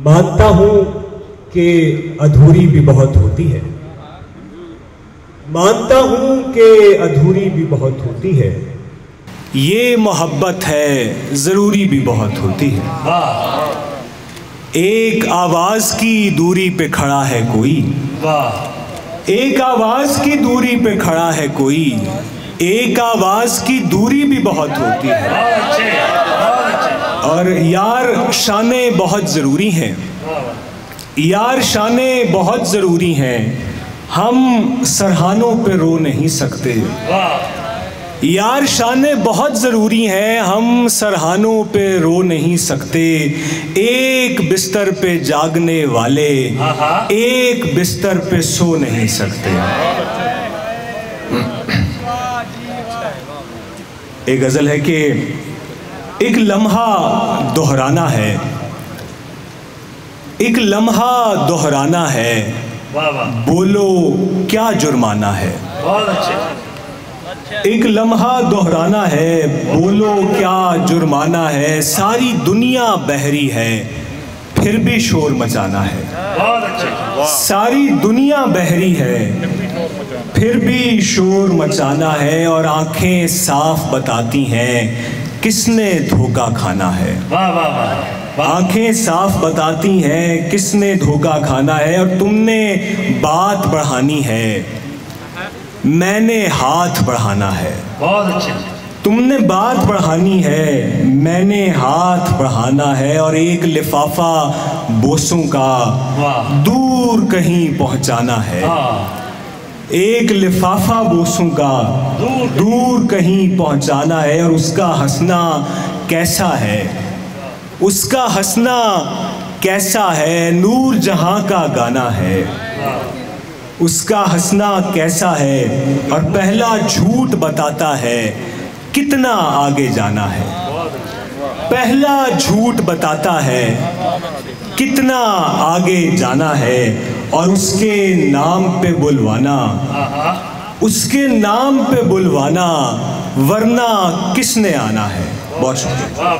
मानता हूं कि अधूरी भी बहुत होती है, मानता हूं कि अधूरी भी बहुत होती है। ये मोहब्बत है ज़रूरी भी बहुत होती है। एक आवाज़ की दूरी पे खड़ा है कोई, एक आवाज़ की दूरी पे खड़ा है कोई, एक आवाज़ की दूरी भी बहुत होती है। और यार शाने बहुत ज़रूरी हैं, यार शाने बहुत ज़रूरी हैं, हम सरहानों पे रो नहीं सकते। यार शाने बहुत ज़रूरी हैं, हम सरहानों पे रो नहीं सकते। एक बिस्तर पे जागने वाले एक बिस्तर पे सो नहीं सकते। एक गज़ल है कि एक लम्हा दोहराना है, एक लम्हा दोहराना है, बोलो क्या जुर्माना है। एक लम्हा दोहराना है, बोलो क्या जुर्माना है। सारी दुनिया बहरी है, फिर भी शोर मचाना है। सारी दुनिया बहरी है, फिर भी शोर मचाना है। और आंखें साफ बताती हैं किसने धोखा खाना है। आंखें साफ बताती हैं किसने धोखा खाना है। और तुमने बात बढ़ानी है, मैंने हाथ बढ़ाना है। बहुत अच्छे। तुमने बात बढ़ानी है, मैंने हाथ बढ़ाना है। और एक लिफाफा बोसों का दूर कहीं पहुंचाना है। एक लिफाफा बोसों का दूर कहीं पहुंचाना है। और उसका हंसना कैसा है, उसका हंसना कैसा है, नूर जहां का गाना है। उसका हंसना कैसा है, और पहला झूठ बताता है कितना आगे जाना है। पहला झूठ बताता है कितना आगे जाना है। और उसके नाम पे बुलवाना, उसके नाम पे बुलवाना, वरना किसने आना है। बहुत शुक्रिया।